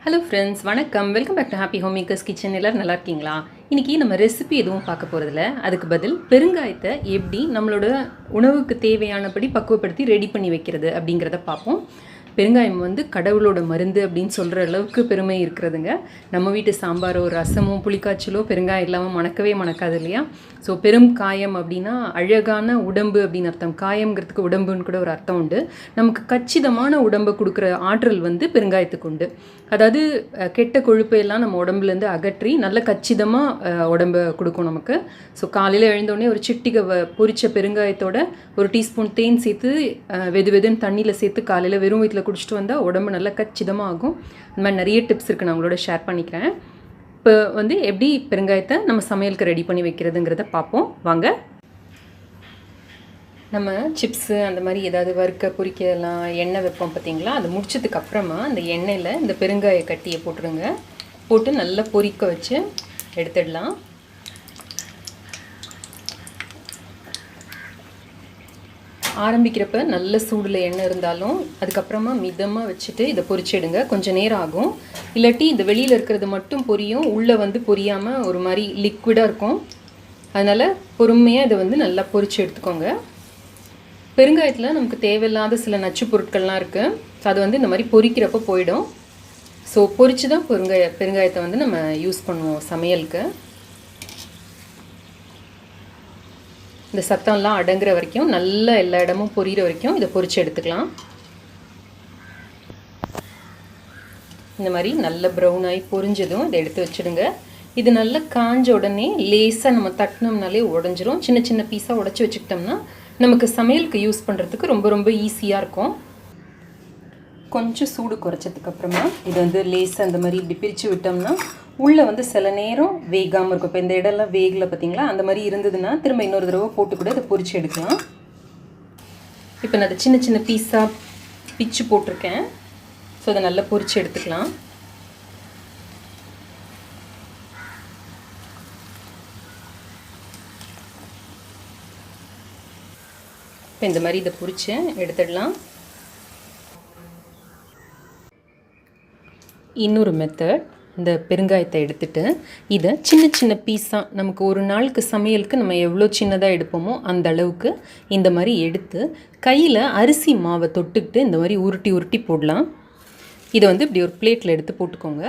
Hello friends, வணக்கம். Welcome back to Happy Home Makers Kitchen. எல்லோரும் நல்லா இருக்கீங்களா? இன்றைக்கி நம்ம ரெசிபி எதுவும் பார்க்க போகிறதில்ல. அதுக்கு பதில் பெருங்காயத்தை எப்படி நம்மளோட உணவுக்கு தேவையானபடி பக்குவப்படுத்தி ரெடி பண்ணி வைக்கிறது அப்படிங்கிறத பார்ப்போம். பெருங்காயம் வந்து கடவுளோட மருந்து அப்படின்னு சொல்கிற அளவுக்கு பெருமை இருக்கிறதுங்க. நம்ம வீட்டு சாம்பாரோ ரசமோ புளிக்காய்ச்சலோ பெருங்காயம் இல்லாமல் மணக்கவே மணக்காது இல்லையா? ஸோ பெரும் காயம் அப்படின்னா அழகான உடம்பு அப்படின்னு அர்த்தம். காயம்ங்கிறதுக்கு உடம்புன்னு கூட ஒரு அர்த்தம் உண்டு. நமக்கு கச்சிதமான உடம்பை கொடுக்குற ஆற்றல் வந்து பெருங்காயத்துக்கு உண்டு. அதாவது கெட்ட கொழுப்பை எல்லாம் நம்ம உடம்புலேருந்து அகற்றி நல்ல கச்சிதமாக உடம்பை கொடுக்கும் நமக்கு. ஸோ காலையில் எழுந்தோடனே ஒரு சிட்டிகை பொரிச்ச பெருங்காயத்தோட ஒரு டீஸ்பூன் தேன் சேர்த்து வெது வெதுன்னு தண்ணியில் சேர்த்து காலையில் வெறும் வயிற்றில் குடிச்சிட்டு வந்தால் உடம்பு நல்லா கச்சிதமாக ஆகும். இந்த மாதிரி நிறைய டிப்ஸ் இருக்குது, நான் உங்களோட ஷேர் பண்ணிக்கிறேன். இப்போ வந்து எப்படி பெருங்காயத்தை நம்ம சமையலுக்கு ரெடி பண்ணி வைக்கிறதுங்கிறத பார்ப்போம் வாங்க. நம்ம சிப்ஸு அந்த மாதிரி ஏதாவது வறுக்க பொரிக்கலாம் எண்ணெய் வைப்போம் பார்த்தீங்களா? அது முடிச்சதுக்கு அப்புறமா அந்த எண்ணெயில் இந்த பெருங்காய கட்டியை போட்டுருங்க. போட்டு நல்லா பொரிக்க வச்சு எடுத்துடலாம். ஆரம்பிக்கிறப்ப நல்ல சூடில் எண்ணெய் இருந்தாலும் அதுக்கப்புறமா மிதமாக வச்சுட்டு இதை பொரிச்சிடுங்க. கொஞ்சம் நேரம் ஆகும். இல்லாட்டி இந்த வெளியில் இருக்கிறது மட்டும் பொரியும், உள்ளே வந்து பொரியாமல் ஒரு மாதிரி லிக்விடாக இருக்கும். அதனால் பொறுமையாக இதை வந்து நல்லா பொரிச்சு எடுத்துக்கோங்க. பெருங்காயத்தில் நமக்கு தேவையில்லாத சில நச்சு பொருட்கள்லாம் இருக்குது. ஸோ அது வந்து இந்த மாதிரி பொரிக்கிறப்போ போயிடும். ஸோ பொரித்து தான் பெருங்காயத்தை வந்து நம்ம யூஸ் பண்ணுவோம் சமையலுக்கு. இந்த சத்தம்லாம் அடங்குற வரைக்கும் நல்லா எல்லா இடமும் பொரியிற வரைக்கும் இதை பொரித்து எடுத்துக்கலாம். இந்த மாதிரி நல்ல ப்ரௌன் ஆகி பொரிஞ்சதும் இதை எடுத்து வச்சுடுங்க. இது நல்லா காஞ்ச உடனே லேசாக நம்ம தட்டினோம்னாலே உடஞ்சிரும். சின்ன சின்ன பீஸாக உடச்சி வச்சுக்கிட்டோம்னா நமக்கு சமையலுக்கு யூஸ் பண்ணுறதுக்கு ரொம்ப ரொம்ப ஈஸியாக இருக்கும். கொஞ்சம் சூடு குறைச்சதுக்கப்புறமா இது வந்து லேசாக அந்த மாதிரி இப்படி பிரித்து விட்டோம்னா உள்ளே வந்து சில நேரம் வேகாமல் இருக்கும். இப்போ இந்த இடம்லாம் வேகலை பார்த்தீங்களா? அந்த மாதிரி இருந்ததுன்னா திரும்ப இன்னொரு தடவை போட்டு கூட இதை பொரித்து எடுக்கலாம். இப்போ நான் அதை சின்ன சின்ன பீஸாக பிச்சு போட்டிருக்கேன். ஸோ அதை நல்லா பொரித்து எடுத்துக்கலாம். இப்போ இந்த மாதிரி இதை பொரித்து எடுத்துடலாம். இன்னொரு மெத்தட், இந்த பெருங்காயத்தை எடுத்துகிட்டு இதை சின்ன சின்ன பீஸாக நமக்கு ஒரு நாளுக்கு சமையலுக்கு நம்ம எவ்வளோ சின்னதாக எடுப்போமோ அந்த அளவுக்கு இந்த மாதிரி எடுத்து கையில் அரிசி மாவை தொட்டுக்கிட்டு இந்த மாதிரி உருட்டி உருட்டி போடலாம். இதை வந்து இப்படி ஒரு பிளேட்டில் எடுத்து போட்டுக்கோங்க.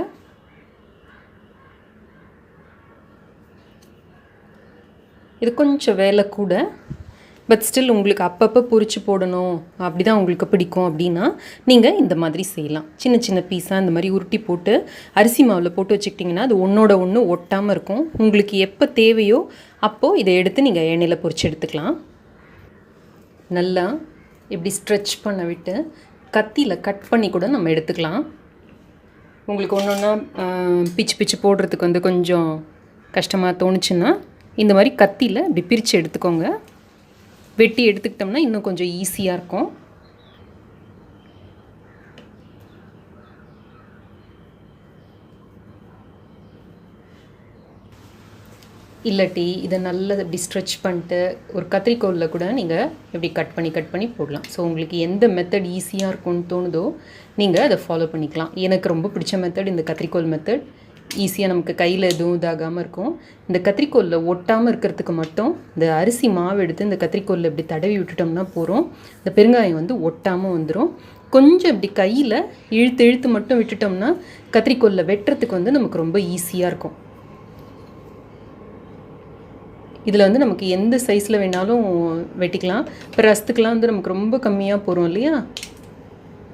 இது கொஞ்சம் வேலை கூட, பட் ஸ்டில் உங்களுக்கு அப்பப்போ பொரிச்சு போடணும் அப்படி தான் உங்களுக்கு பிடிக்கும் அப்படின்னா நீங்கள் இந்த மாதிரி செய்யலாம். சின்ன சின்ன பீஸாக இந்த மாதிரி உருட்டி போட்டு அரிசி மாவில் போட்டு வச்சுக்கிட்டிங்கன்னா அது ஒன்றோட ஒன்று ஒட்டாமல் இருக்கும். உங்களுக்கு எப்போ தேவையோ அப்போது இதை எடுத்து நீங்கள் எண்ணெயில் பொரிச்சு எடுத்துக்கலாம். நல்லா இப்படி ஸ்ட்ரெச் பண்ண விட்டு கத்தியில் கட் பண்ணி கூட நம்ம எடுத்துக்கலாம். உங்களுக்கு ஒன்று ஒன்றா பிச்சு பிச்சு போடுறதுக்கு வந்து கொஞ்சம் கஷ்டமாக தோணுச்சுன்னா இந்த மாதிரி கத்தியில் இப்படி பிரித்து எடுத்துக்கோங்க. வெட்டி எடுத்துக்கிட்டோம்னா இன்னும் கொஞ்சம் ஈஸியாக இருக்கும். இல்லாட்டி இதை நல்லா இப்படி ஸ்ட்ரெச் பண்ணிட்டு ஒரு கத்திரிக்கோலில் கூட நீங்கள் இப்படி கட் பண்ணி போடலாம். ஸோ உங்களுக்கு எந்த மெத்தட் ஈஸியாக இருக்கும்னு தோணுதோ நீங்கள் அதை ஃபாலோ பண்ணிக்கலாம். எனக்கு ரொம்ப பிடிச்ச மெத்தட் இந்த கத்திரிக்கோல் மெத்தட். ஈஸியாக நமக்கு கையில் எதுவும் இதாகாமல் இருக்கும். இந்த கத்திரிக்கோலில் ஒட்டாமல் இருக்கிறதுக்கு மட்டும் இந்த அரிசி மாவு எடுத்து இந்த கத்திரிக்கோலில் இப்படி தடவி விட்டுட்டோம்னா போகிறோம். இந்த பெருங்காயம் வந்து ஒட்டாமல் வந்துடும். கொஞ்சம் இப்படி கையில் இழுத்து மட்டும் விட்டுட்டோம்னா கத்திரிக்கோலில் வெட்டுறதுக்கு வந்து நமக்கு ரொம்ப ஈஸியாக இருக்கும். இதில் வந்து நமக்கு எந்த சைஸில் வேணாலும் வெட்டிக்கலாம். இப்போ ரசத்துக்கெலாம் வந்து நமக்கு ரொம்ப கம்மியாக போகிறோம் இல்லையா?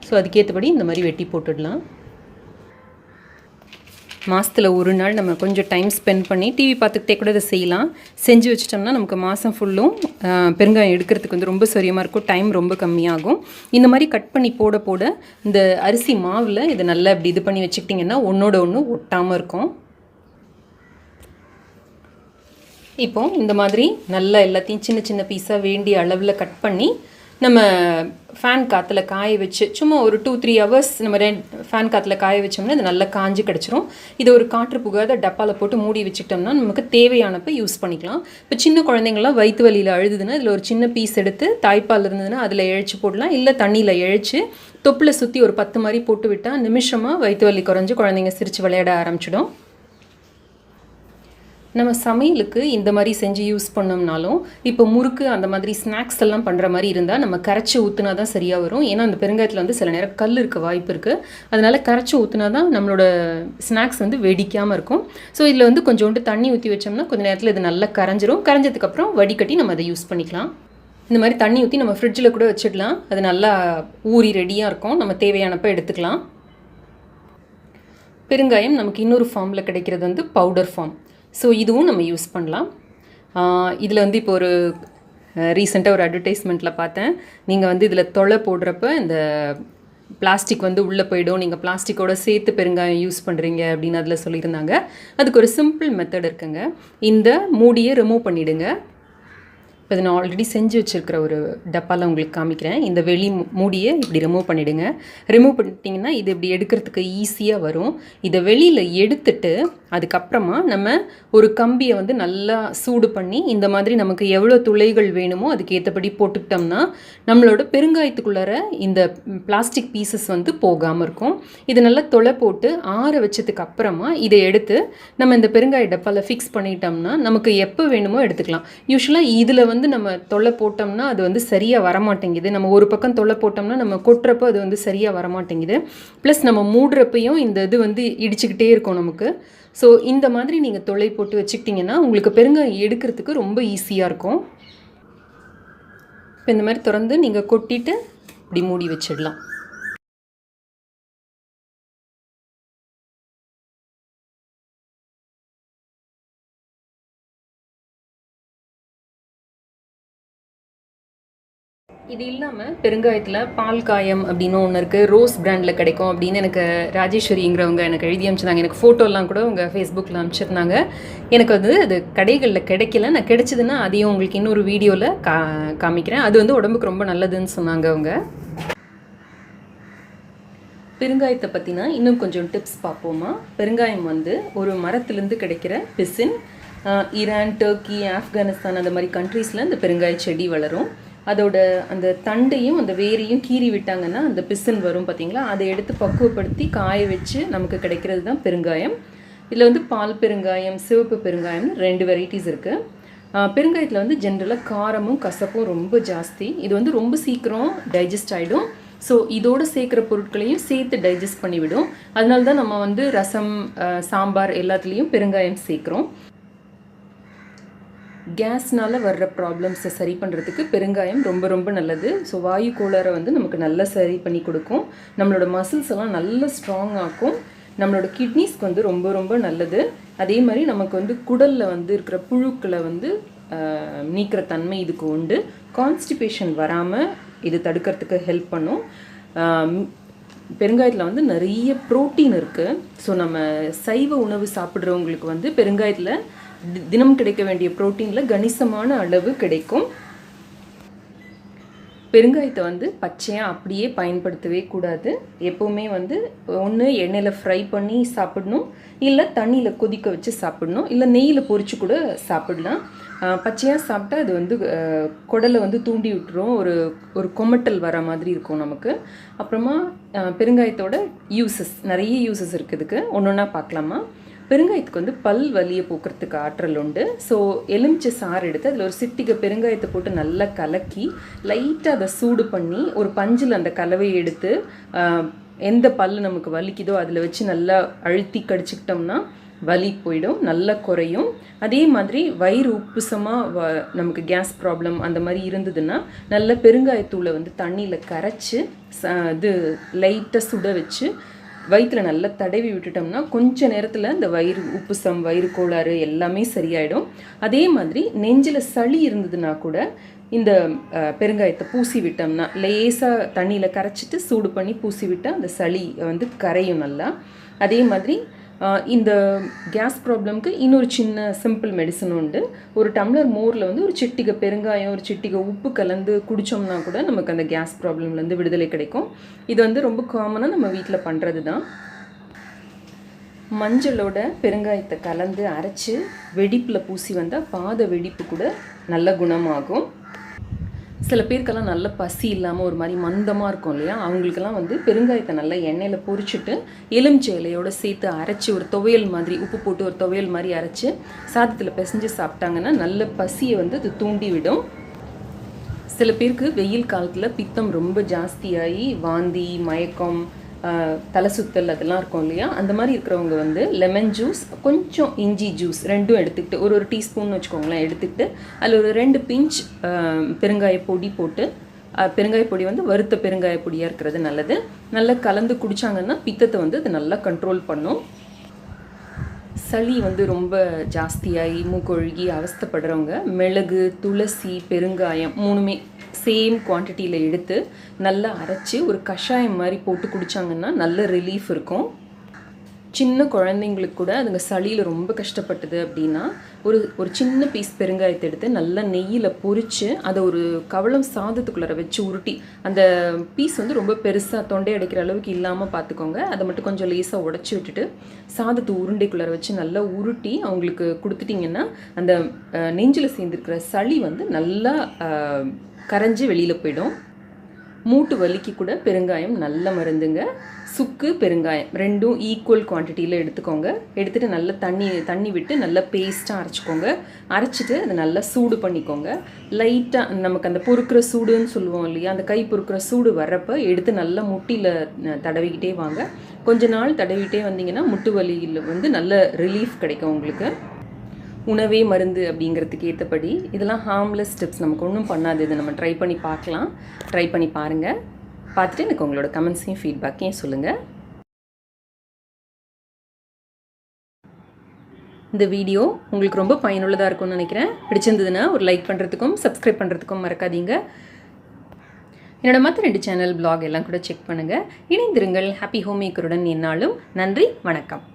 ஸோ அதுக்கேற்றபடி இந்த மாதிரி வெட்டி போட்டுடலாம். மாதத்தில் ஒரு நாள் நம்ம கொஞ்சம் டைம் ஸ்பெண்ட் பண்ணி டிவி பார்த்துக்கிட்டே கூட இதை செய்யலாம். செஞ்சு வச்சிட்டோம்னா நமக்கு மாதம் ஃபுல்லும் பெருங்காயம் எடுக்கிறதுக்கு வந்து ரொம்ப சரியமாக இருக்கும். டைம் ரொம்ப கம்மியாகும். இந்த மாதிரி கட் பண்ணி போட இந்த அரிசி மாவில் இதை நல்லா இப்படி இது பண்ணி வச்சுக்கிட்டிங்கன்னா ஒன்றோட ஒன்று ஒட்டாமல் இருக்கும். இப்போ இந்த மாதிரி நல்லா எல்லாத்தையும் சின்ன சின்ன பீஸாக வேண்டிய அளவில் கட் பண்ணி நம்ம ஃபேன் காற்றுல காய வச்சு சும்மா ஒரு 2-3 ஹவர்ஸ் நம்ம ஃபேன் காற்றுல காய வச்சோம்னா இது நல்லா காஞ்சி கிடச்சிரும். இதை ஒரு காற்று புகாத டப்பாவில் போட்டு மூடி வச்சுக்கிட்டோம்னா நமக்கு தேவையானப்போ யூஸ் பண்ணிக்கலாம். இப்போ சின்ன குழந்தைங்களாம் வயிற்று வலியில் அழுதுன்னா இதில் ஒரு சின்ன பீஸ் எடுத்து தாய்ப்பால் இருந்ததுன்னா அதில் இழைச்சி போடலாம். இல்லை தண்ணியில் இழைச்சி தொப்பில் சுற்றி ஒரு 10 மாதிரி போட்டு விட்டால் நிமிஷமாக வயிற்று வலி குறைஞ்சி குழந்தைங்க சிரித்து விளையாட ஆரம்பிச்சிடும். நம்ம சமையலுக்கு இந்த மாதிரி செஞ்சு யூஸ் பண்ணோம்னாலும் இப்போ முறுக்கு அந்த மாதிரி ஸ்நாக்ஸ் எல்லாம் பண்ணுற மாதிரி இருந்தால் நம்ம கரைச்சி ஊற்றினா தான் சரியாக வரும். ஏன்னா அந்த பெருங்காயத்தில் வந்து சில நேரம் கல் இருக்க வாய்ப்பு இருக்குது. அதனால் கரைச்சி ஊற்றினா தான் நம்மளோட ஸ்நாக்ஸ் வந்து வெடிக்காமல் இருக்கும். ஸோ இதில் வந்து கொஞ்சோண்டு தண்ணி ஊற்றி வச்சோம்னா கொஞ்சம் நேரத்தில் இது நல்லா கரைஞ்சிரும். கரைஞ்சதுக்கப்புறம் வடிகட்டி நம்ம அதை யூஸ் பண்ணிக்கலாம். இந்த மாதிரி தண்ணி ஊற்றி நம்ம ஃப்ரிட்ஜில் கூட வச்சிடலாம். அது நல்லா ஊறி ரெடியாக இருக்கும். நம்ம தேவையானப்போ எடுத்துக்கலாம். பெருங்காயம் நமக்கு இன்னொரு ஃபார்மில் கிடைக்கிறது வந்து பவுடர் ஃபார்ம். ஸோ இதுவும் நம்ம யூஸ் பண்ணலாம். இதில் வந்து இப்போ ஒரு ரீசெண்டாக ஒரு அட்வர்டைஸ்மெண்ட்டில் பார்த்தேன். நீங்கள் வந்து இதில் தொலை போடுறப்ப இந்த பிளாஸ்டிக் வந்து உள்ளே போயிடும், நீங்கள் பிளாஸ்டிக்கோட சேர்த்து பெருங்காயம் யூஸ் பண்ணுறீங்க அப்படின்னு அதில் சொல்லியிருந்தாங்க. அதுக்கு ஒரு சிம்பிள் மெத்தட் இருக்குங்க. இந்த மூடியை ரிமூவ் பண்ணிவிடுங்க. இப்போ இதை நான் ஆல்ரெடி செஞ்சு வச்சுருக்கிற ஒரு டப்பாவில் உங்களுக்கு காமிக்கிறேன். இந்த வெளி மூடியை இப்படி ரிமூவ் பண்ணிவிடுங்க. ரிமூவ் பண்ணிட்டீங்கன்னா இது இப்படி எடுக்கிறதுக்கு ஈஸியாக வரும். இதை வெளியில் எடுத்துட்டு அதுக்கப்புறமா நம்ம ஒரு கம்பியை வந்து நல்லா சூடு பண்ணி இந்த மாதிரி நமக்கு எவ்வளோ துளைகள் வேணுமோ அதுக்கு ஏற்றபடி போட்டுக்கிட்டோம்னா நம்மளோட பெருங்காயத்துக்குள்ளார இந்த பிளாஸ்டிக் பீசஸ் வந்து போகாமல் இருக்கும். இதை நல்லா தொலை போட்டு ஆற வச்சதுக்கு அப்புறமா இதை எடுத்து நம்ம இந்த பெருங்காய டப்பாவில் ஃபிக்ஸ் பண்ணிட்டோம்னா நமக்கு எப்போ வேணுமோ எடுத்துக்கலாம். யூஸ்வலாக இதில் வந்து நம்ம தொலை போட்டோம்னா அது வந்து சரியாக வரமாட்டேங்குது. நம்ம ஒரு பக்கம் தொலை போட்டோம்னா நம்ம கொட்டுறப்போ அது வந்து சரியாக வரமாட்டேங்குது. ப்ளஸ் நம்ம மூடுறப்பையும் இந்த இது வந்து இடிச்சுக்கிட்டே இருக்கும் நமக்கு. ஸோ இந்த மாதிரி நீங்கள் தொலை போட்டு வச்சுக்கிட்டிங்கன்னா உங்களுக்கு பெருங்காயம் எடுக்கிறதுக்கு ரொம்ப ஈஸியாக இருக்கும். இப்போ இந்த மாதிரி திறந்து நீங்கள் கொட்டிட்டு இப்படி மூடி வச்சிடலாம். இது இல்லாமல் பெருங்காயத்தில் பால் காயம் அப்படின்னு ஒன்று இருக்குது. ரோஸ் பிராண்டில் கிடைக்கும் அப்படின்னு எனக்கு ராஜேஸ்வரிங்கிறவங்க எனக்கு எழுதி அனுப்பிச்சிருந்தாங்க. எனக்கு ஃபோட்டோலாம் கூட உங்கள் ஃபேஸ்புக்கில் அனுப்பிச்சிருந்தாங்க. எனக்கு வந்து அது கடைகளில் கிடைக்கல. நான் கிடைச்சதுன்னா அதையும் உங்களுக்கு இன்னொரு வீடியோவில் காமிக்கிறேன். அது வந்து உடம்புக்கு ரொம்ப நல்லதுன்னு சொன்னாங்க அவங்க. பெருங்காயத்தை பற்றினா இன்னும் கொஞ்சம் டிப்ஸ் பார்ப்போமா. பெருங்காயம் வந்து ஒரு மரத்துலேருந்து கிடைக்கிற பிசின். ஈரான், டர்க்கி, ஆப்கானிஸ்தான் அந்த மாதிரி கண்ட்ரீஸில் இந்த பெருங்காய செடி வளரும். அதோட அந்த தண்டையும் அந்த வேரையும் கீறி விட்டாங்கன்னா அந்த பிசின் வரும் பார்த்தீங்களா, அதை எடுத்து பக்குவப்படுத்தி காய வச்சு நமக்கு கிடைக்கிறது தான் பெருங்காயம். இதில் வந்து பால் பெருங்காயம், சிவப்பு பெருங்காயம்னு 2 வெரைட்டிஸ் இருக்குது. பெருங்காயத்தில் வந்து ஜென்ரலாக காரமும் கசப்பும் ரொம்ப ஜாஸ்தி. இது வந்து ரொம்ப சீக்கிரம் டைஜஸ்ட் ஆகிடும். ஸோ இதோடு சேர்க்குற பொருட்களையும் சேர்த்து டைஜஸ்ட் பண்ணிவிடும். அதனால தான் நம்ம வந்து ரசம், சாம்பார் எல்லாத்துலேயும் பெருங்காயம் சேர்க்குறோம். கேஸ்னால் வர்ற ப்ராப்ளம்ஸை சரி பண்ணுறதுக்கு பெருங்காயம் ரொம்ப ரொம்ப நல்லது. ஸோ வாயு கோளாறை வந்து நமக்கு நல்லா சரி பண்ணி கொடுக்கும். நம்மளோட மசில்ஸ் எல்லாம் நல்லா ஸ்ட்ராங் ஆக்கும். நம்மளோட கிட்னிஸ்க்கு வந்து ரொம்ப ரொம்ப நல்லது. அதே மாதிரி நமக்கு வந்து குடலில் வந்து இருக்கிற புழுக்களை வந்து நீக்கிற தன்மை இதுக்கு உண்டு. கான்ஸ்டிபேஷன் வராமல் இது தடுக்கிறதுக்கு ஹெல்ப் பண்ணும். பெருங்காயத்தில் வந்து நிறைய ப்ரோட்டீன் இருக்குது. ஸோ நம்ம சைவ உணவு சாப்பிட்றவங்களுக்கு வந்து பெருங்காயத்தில் தினம் கிடைக்க வேண்டிய ப்ரோட்டீனில் கணிசமான அளவு கிடைக்கும். பெருங்காயத்தை வந்து பச்சையாக அப்படியே பயன்படுத்தவே கூடாது. எப்போவுமே வந்து ஒன்று எண்ணெயில் ஃப்ரை பண்ணி சாப்பிடணும், இல்லை தண்ணியில் கொதிக்க வச்சு சாப்பிடணும், இல்லை நெய்யில் பொரிச்சு கூட சாப்பிடலாம். பச்சையாக சாப்பிட்டா அது வந்து குடலை வந்து தூண்டி விட்டுரும். ஒரு கொமட்டல் வர மாதிரி இருக்கும் நமக்கு. அப்புறமா பெருங்காயத்தோட நிறைய யூசஸ் இருக்குதுக்கு. ஒன்று ஒன்றா பார்க்கலாமா. பெருங்காயத்துக்கு வந்து பல் வலியை போக்குறதுக்கு ஆற்றல் உண்டு. ஸோ எலுமிச்சை சாறு எடுத்து அதில் ஒரு சிட்டிகை பெருங்காயத்தை போட்டு நல்லா கலக்கி லைட்டாக அதை சூடு பண்ணி ஒரு பஞ்சில் அந்த கலவையை எடுத்து எந்த பல் நமக்கு வலிக்குதோ அதில் வச்சு நல்லா அழுத்தி கடிச்சிக்கிட்டோம்னா வலி போயிடும், நல்லா குறையும். அதே மாதிரி வயிறு உப்புசமாக நமக்கு கேஸ் ப்ராப்ளம் அந்த மாதிரி இருந்ததுன்னா நல்ல பெருங்காயத்தூளை வந்து தண்ணியில் கரைச்சி இது லைட்டாக சுட வச்சு வயிற்றில் நல்லா தடவி விட்டுட்டோம்னா கொஞ்ச நேரத்தில் இந்த வயிறு உப்புசம், வயிறு கோளாறு எல்லாமே சரியாயிடும். அதே மாதிரி நெஞ்சில் சளி இருந்ததுன்னா கூட இந்த பெருங்காயத்தை பூசி விட்டோம்னா லேசாக தண்ணியில் கரைச்சிட்டு சூடு பண்ணி பூசி விட்டால் அந்த சளி வந்து கரையும் நல்லா. அதே மாதிரி இந்த கேஸ் ப்ராப்ளம்க்கு இன்னொரு சின்ன சிம்பிள் மெடிசன் உண்டு. ஒரு டம்ளர் மோரில் வந்து ஒரு சிட்டிகை பெருங்காயம், ஒரு சிட்டிகை உப்பு கலந்து குடித்தோம்னா கூட நமக்கு அந்த கேஸ் ப்ராப்ளம்லேருந்து விடுதலை கிடைக்கும். இது வந்து ரொம்ப காமனாக நம்ம வீட்டில் பண்ணுறது தான். மஞ்சளோட பெருங்காயத்தை கலந்து அரைச்சி வெடிப்பில் பூசி வந்தால் பாத வெடிப்பு கூட நல்ல குணமாகும். சில பேருக்கெல்லாம் நல்ல பசி இல்லாமல் ஒரு மாதிரி மந்தமாக இருக்கும் இல்லையா, அவங்களுக்கெல்லாம் வந்து பெருங்காயத்தை நல்லா எண்ணெயில் பொரிச்சிட்டு எலுமிச்சை இலையோடு சேர்த்து அரைச்சி ஒரு துவையல் மாதிரி, உப்பு போட்டு ஒரு துவையல் மாதிரி அரைச்சி சாதத்தில் பிசைஞ்சு சாப்பிட்டாங்கன்னா நல்ல பசியை வந்து அது தூண்டி விடும். சில பேருக்கு வெயில் காலத்தில் பித்தம் ரொம்ப ஜாஸ்தியாகி வாந்தி, மயக்கம், தலை சுத்தல் அதெல்லாம் இருக்கும் இல்லையா, அந்த மாதிரி இருக்கிறவங்க வந்து லெமன் ஜூஸ், கொஞ்சம் இஞ்சி ஜூஸ் ரெண்டும் எடுத்துக்கிட்டு ஒரு டீஸ்பூன் வச்சுக்கோங்களேன், எடுத்துக்கிட்டு அதில் ஒரு 2 பிஞ்ச் பெருங்காய பொடி போட்டு, பெருங்காய பொடி வந்து வறுத்த பெருங்காய பொடியாக இருக்கிறது நல்லது, நல்லா கலந்து குடித்தாங்கன்னா பித்தத்தை வந்து அது நல்லா கண்ட்ரோல் பண்ணும். சளி வந்து ரொம்ப ஜாஸ்தியாகி மூக்கொழுகி அவஸ்தைப்படுறவங்க மிளகு, துளசி, பெருங்காயம் 3மே சேம் குவான்டிட்டியில் எடுத்து நல்லா அரைச்சி ஒரு கஷாயம் மாதிரி போட்டு குடித்தாங்கன்னா நல்ல ரிலீஃப் இருக்கும். சின்ன குழந்தைங்களுக்கு கூட அதுங்க சளியில் ரொம்ப கஷ்டப்பட்டது அப்படின்னா ஒரு சின்ன பீஸ் பெருங்காயத்தை எடுத்து நல்லா நெய்யில் பொரித்து அதை ஒரு கவளம் சாதத்துக்குள்ளே வச்சு உருட்டி, அந்த பீஸ் வந்து ரொம்ப பெருசாக தொண்டை அடைக்கிற அளவுக்கு இல்லாமல் பார்த்துக்கோங்க, அதை மட்டும் கொஞ்சம் லேசாக உடச்சி விட்டுட்டு சாதத்தை உருண்டைக்குள்ளே வச்சு நல்லா உருட்டி அவங்களுக்கு கொடுத்துட்டிங்கன்னா அந்த நெஞ்சில் சேர்ந்துருக்கிற சளி வந்து நல்லா கரைஞ்சி வெளியில் போயிடும். மூட்டு வலிக்கு கூட பெருங்காயம் நல்ல மருந்துங்க. சுக்கு, பெருங்காயம் ரெண்டும் ஈக்குவல் குவான்டிட்டியில் எடுத்துக்கோங்க. எடுத்துகிட்டு நல்லா தண்ணி விட்டு நல்லா பேஸ்ட்டாக அரைச்சிக்கோங்க. அரைச்சிட்டு அதை நல்லா சூடு பண்ணிக்கோங்க. லைட்டாக நமக்கு அந்த பொறுக்கிற சூடுன்னு சொல்லுவோம் இல்லையா, அந்த கை பொறுக்கிற சூடு வர்றப்போ எடுத்து நல்லா முட்டியில் தடவிக்கிட்டே வாங்க. கொஞ்ச நாள் தடவிக்கிட்டே வந்தீங்கன்னா முட்டு வலியில் வந்து நல்ல ரிலீஃப் கிடைக்கும் உங்களுக்கு. உணவே மருந்து அப்படிங்கிறதுக்கு ஏற்றபடி இதெல்லாம் ஹார்ம்லெஸ் டிப்ஸ், நமக்கு ஒன்றும் பண்ணாது. இதை நம்ம ட்ரை பண்ணி பார்க்கலாம். ட்ரை பண்ணி பாருங்கள். பார்த்துட்டு எனக்கு உங்களோட கமெண்ட்ஸையும் ஃபீட்பேக்கையும் சொல்லுங்கள். இந்த வீடியோ உங்களுக்கு ரொம்ப பயனுள்ளதாக இருக்கும்னு நினைக்கிறேன். பிடிச்சிருந்ததுன்னா ஒரு லைக் பண்ணுறதுக்கும் சப்ஸ்கிரைப் பண்ணுறதுக்கும் மறக்காதீங்க. என்னோட மற்ற 2 சேனல், பிளாக் எல்லாம் கூட செக் பண்ணுங்கள். இணைந்திருங்கள். ஹாப்பி ஹோம் மேக்கருடன் என்னாலும். நன்றி, வணக்கம்.